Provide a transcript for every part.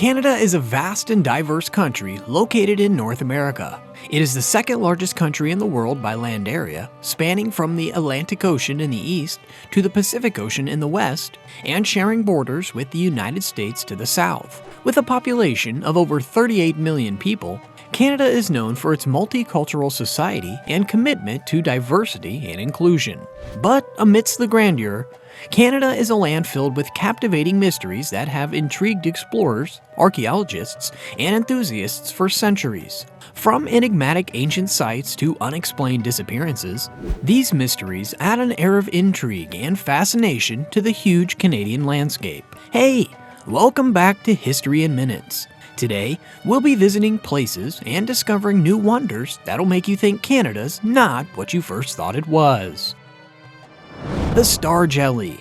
Canada is a vast and diverse country located in North America. It is the second largest country in the world by land area, spanning from the Atlantic Ocean in the east to the Pacific Ocean in the west, and sharing borders with the United States to the south. With a population of over 38 million people, Canada is known for its multicultural society and commitment to diversity and inclusion. But amidst the grandeur, Canada is a land filled with captivating mysteries that have intrigued explorers, archaeologists, and enthusiasts for centuries. From enigmatic ancient sites to unexplained disappearances, these mysteries add an air of intrigue and fascination to the huge Canadian landscape. Hey, welcome back to History in Minutes. Today, we'll be visiting places and discovering new wonders that'll make you think Canada's not what you first thought it was. The star jelly.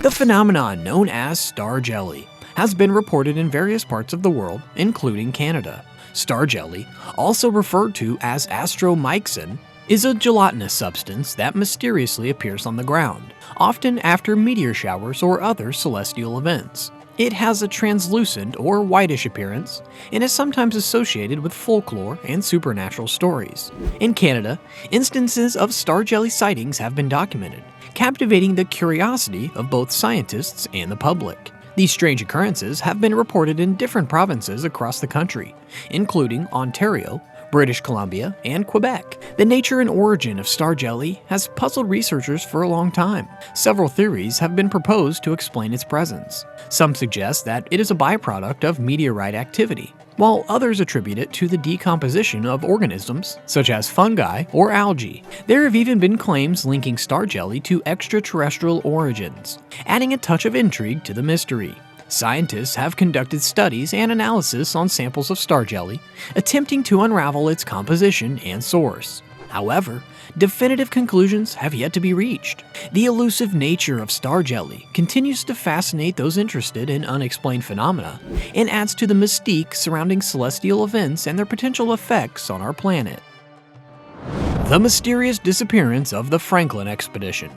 The phenomenon known as star jelly has been reported in various parts of the world, including Canada. Star jelly, also referred to as astromyxin, is a gelatinous substance that mysteriously appears on the ground, often after meteor showers or other celestial events. It has a translucent or whitish appearance and is sometimes associated with folklore and supernatural stories. In Canada, instances of star jelly sightings have been documented, captivating the curiosity of both scientists and the public. These strange occurrences have been reported in different provinces across the country, including Ontario, British Columbia, and Quebec. The nature and origin of star jelly has puzzled researchers for a long time. Several theories have been proposed to explain its presence. Some suggest that it is a byproduct of meteorite activity, while others attribute it to the decomposition of organisms such as fungi or algae. There have even been claims linking star jelly to extraterrestrial origins, adding a touch of intrigue to the mystery. Scientists have conducted studies and analysis on samples of star jelly, attempting to unravel its composition and source. However, definitive conclusions have yet to be reached. The elusive nature of star jelly continues to fascinate those interested in unexplained phenomena and adds to the mystique surrounding celestial events and their potential effects on our planet. The mysterious disappearance of the Franklin expedition.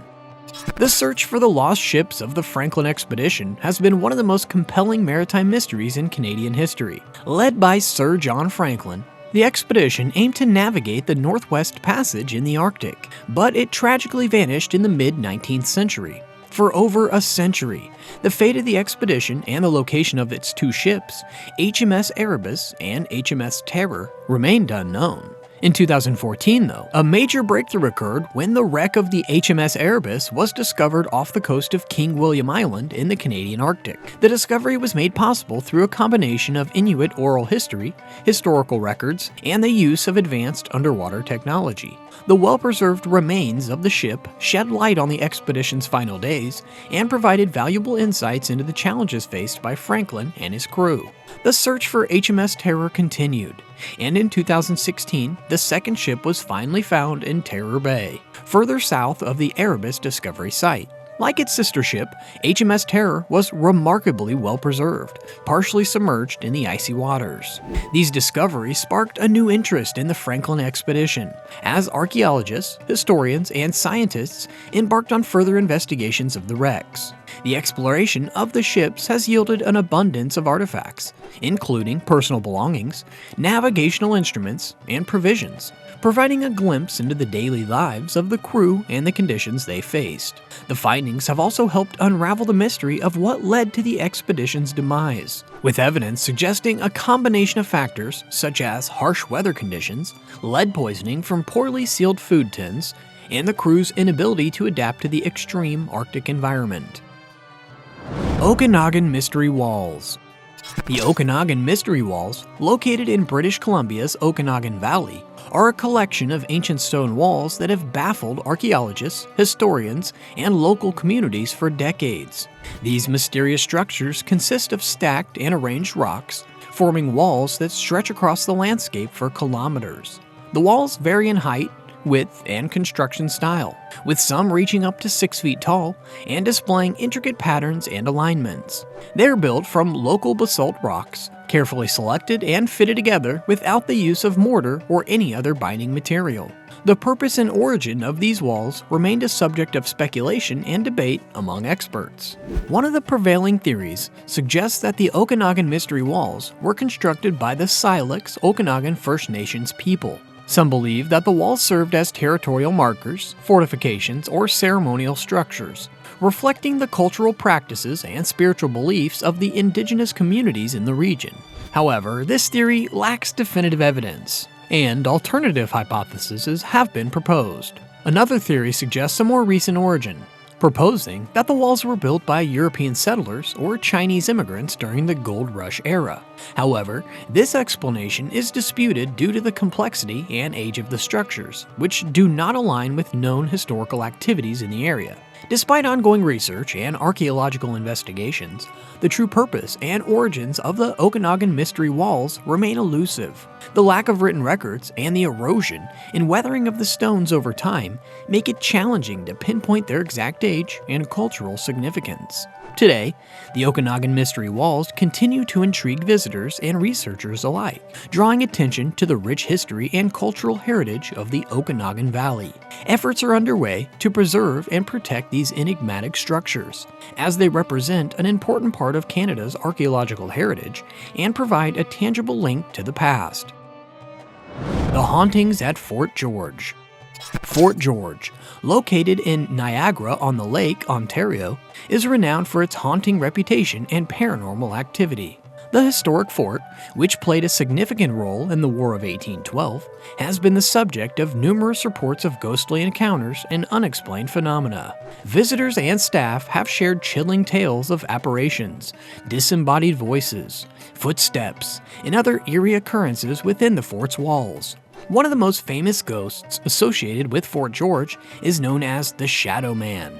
The search for the lost ships of the Franklin expedition has been one of the most compelling maritime mysteries in Canadian history. Led by Sir John Franklin, the expedition aimed to navigate the Northwest Passage in the Arctic, but it tragically vanished in the mid-19th century. For over a century, the fate of the expedition and the location of its two ships, HMS Erebus and HMS Terror, remained unknown. In 2014, though, a major breakthrough occurred when the wreck of the HMS Erebus was discovered off the coast of King William Island in the Canadian Arctic. The discovery was made possible through a combination of Inuit oral history, historical records, and the use of advanced underwater technology. The well-preserved remains of the ship shed light on the expedition's final days and provided valuable insights into the challenges faced by Franklin and his crew. The search for HMS Terror continued, and in 2016, the second ship was finally found in Terror Bay, further south of the Erebus discovery site. Like its sister ship, HMS Terror was remarkably well preserved, partially submerged in the icy waters. These discoveries sparked a new interest in the Franklin expedition, as archaeologists, historians, and scientists embarked on further investigations of the wrecks. The exploration of the ships has yielded an abundance of artifacts, including personal belongings, navigational instruments, and provisions, providing a glimpse into the daily lives of the crew and the conditions they faced. The findings have also helped unravel the mystery of what led to the expedition's demise, with evidence suggesting a combination of factors such as harsh weather conditions, lead poisoning from poorly sealed food tins, and the crew's inability to adapt to the extreme Arctic environment. Okanagan Mystery Walls. The Okanagan Mystery Walls, located in British Columbia's Okanagan Valley, are a collection of ancient stone walls that have baffled archaeologists, historians, and local communities for decades. These mysterious structures consist of stacked and arranged rocks, forming walls that stretch across the landscape for kilometers. The walls vary in height, width, and construction style, with some reaching up to 6 feet tall and displaying intricate patterns and alignments. They're built from local basalt rocks, carefully selected and fitted together without the use of mortar or any other binding material. The purpose and origin of these walls remained a subject of speculation and debate among experts. One of the prevailing theories suggests that the Okanagan Mystery Walls were constructed by the Syilx Okanagan First Nations people. Some believe that the walls served as territorial markers, fortifications, or ceremonial structures, reflecting the cultural practices and spiritual beliefs of the indigenous communities in the region. However, this theory lacks definitive evidence, and alternative hypotheses have been proposed. Another theory suggests a more recent origin, proposing that the walls were built by European settlers or Chinese immigrants during the Gold Rush era. However, this explanation is disputed due to the complexity and age of the structures, which do not align with known historical activities in the area. Despite ongoing research and archaeological investigations, the true purpose and origins of the Okanagan Mystery Walls remain elusive. The lack of written records and the erosion and weathering of the stones over time make it challenging to pinpoint their exact age and cultural significance. Today, the Okanagan Mystery Walls continue to intrigue visitors and researchers alike, drawing attention to the rich history and cultural heritage of the Okanagan Valley. Efforts are underway to preserve and protect these enigmatic structures, as they represent an important part of Canada's archaeological heritage and provide a tangible link to the past. The Hauntings at Fort George. Fort George, located in Niagara-on-the-Lake, Ontario, is renowned for its haunting reputation and paranormal activity. The historic fort, which played a significant role in the War of 1812, has been the subject of numerous reports of ghostly encounters and unexplained phenomena. Visitors and staff have shared chilling tales of apparitions, disembodied voices, footsteps, and other eerie occurrences within the fort's walls. One of the most famous ghosts associated with Fort George is known as the Shadow Man.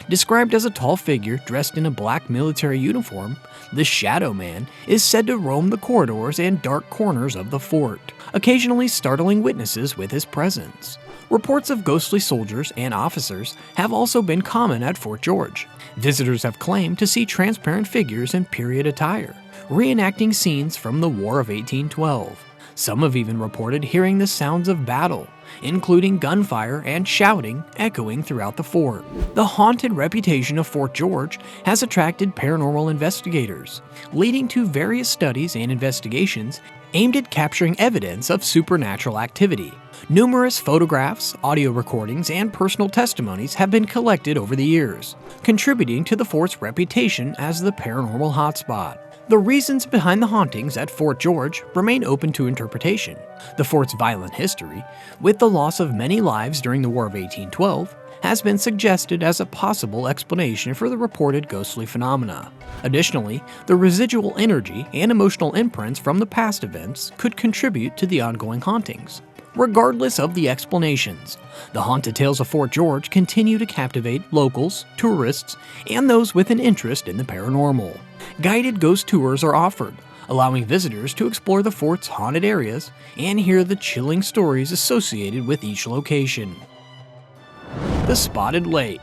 Described as a tall figure dressed in a black military uniform, the Shadow Man is said to roam the corridors and dark corners of the fort, occasionally startling witnesses with his presence. Reports of ghostly soldiers and officers have also been common at Fort George. Visitors have claimed to see transparent figures in period attire, reenacting scenes from the War of 1812. Some have even reported hearing the sounds of battle, including gunfire and shouting echoing throughout the fort. The haunted reputation of Fort George has attracted paranormal investigators, leading to various studies and investigations aimed at capturing evidence of supernatural activity. Numerous photographs, audio recordings, and personal testimonies have been collected over the years, contributing to the fort's reputation as the paranormal hotspot. The reasons behind the hauntings at Fort George remain open to interpretation. The fort's violent history, with the loss of many lives during the War of 1812, has been suggested as a possible explanation for the reported ghostly phenomena. Additionally, the residual energy and emotional imprints from the past events could contribute to the ongoing hauntings. Regardless of the explanations, the haunted tales of Fort George continue to captivate locals, tourists, and those with an interest in the paranormal. Guided ghost tours are offered, allowing visitors to explore the fort's haunted areas and hear the chilling stories associated with each location. The Spotted Lake.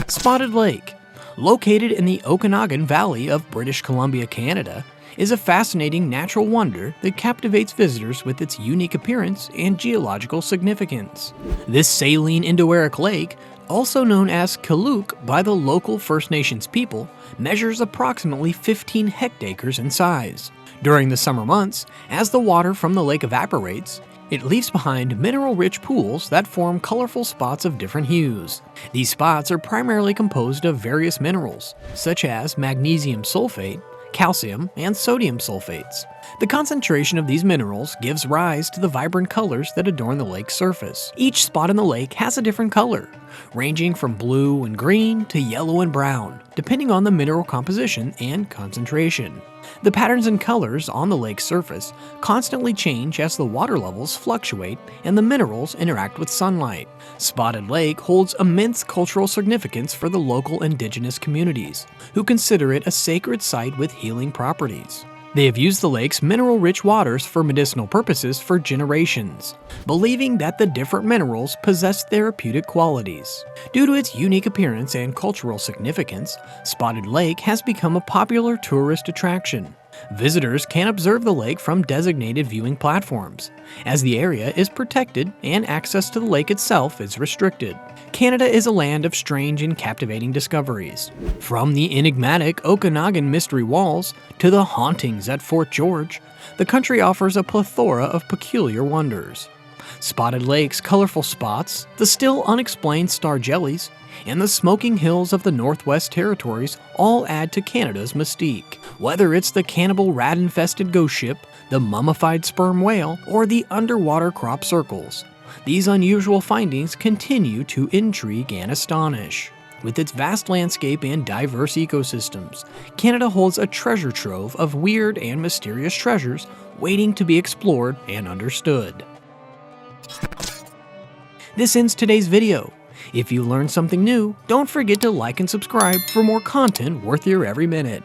Spotted Lake, located in the Okanagan Valley of British Columbia, Canada, is a fascinating natural wonder that captivates visitors with its unique appearance and geological significance. This saline Indo-Arctic lake, also known as Kaluk by the local First Nations people, measures approximately 15 hectares in size. During the summer months, as the water from the lake evaporates, it leaves behind mineral-rich pools that form colorful spots of different hues. These spots are primarily composed of various minerals, such as magnesium sulfate, calcium, and sodium sulfates. The concentration of these minerals gives rise to the vibrant colors that adorn the lake's surface. Each spot in the lake has a different color, ranging from blue and green to yellow and brown, depending on the mineral composition and concentration. The patterns and colors on the lake's surface constantly change as the water levels fluctuate and the minerals interact with sunlight. Spotted Lake holds immense cultural significance for the local indigenous communities, who consider it a sacred site with healing properties. They have used the lake's mineral-rich waters for medicinal purposes for generations, believing that the different minerals possess therapeutic qualities. Due to its unique appearance and cultural significance, Spotted Lake has become a popular tourist attraction. Visitors can observe the lake from designated viewing platforms, as the area is protected and access to the lake itself is restricted. Canada is a land of strange and captivating discoveries. From the enigmatic Okanagan mystery walls to the hauntings at Fort George, the country offers a plethora of peculiar wonders. Spotted lakes, colorful spots, the still unexplained star jellies, and the smoking hills of the Northwest Territories all add to Canada's mystique. Whether it's the cannibal rat-infested ghost ship, the mummified sperm whale, or the underwater crop circles, these unusual findings continue to intrigue and astonish. With its vast landscape and diverse ecosystems, Canada holds a treasure trove of weird and mysterious treasures waiting to be explored and understood. This ends today's video. If you learned something new, don't forget to like and subscribe for more content worth your every minute.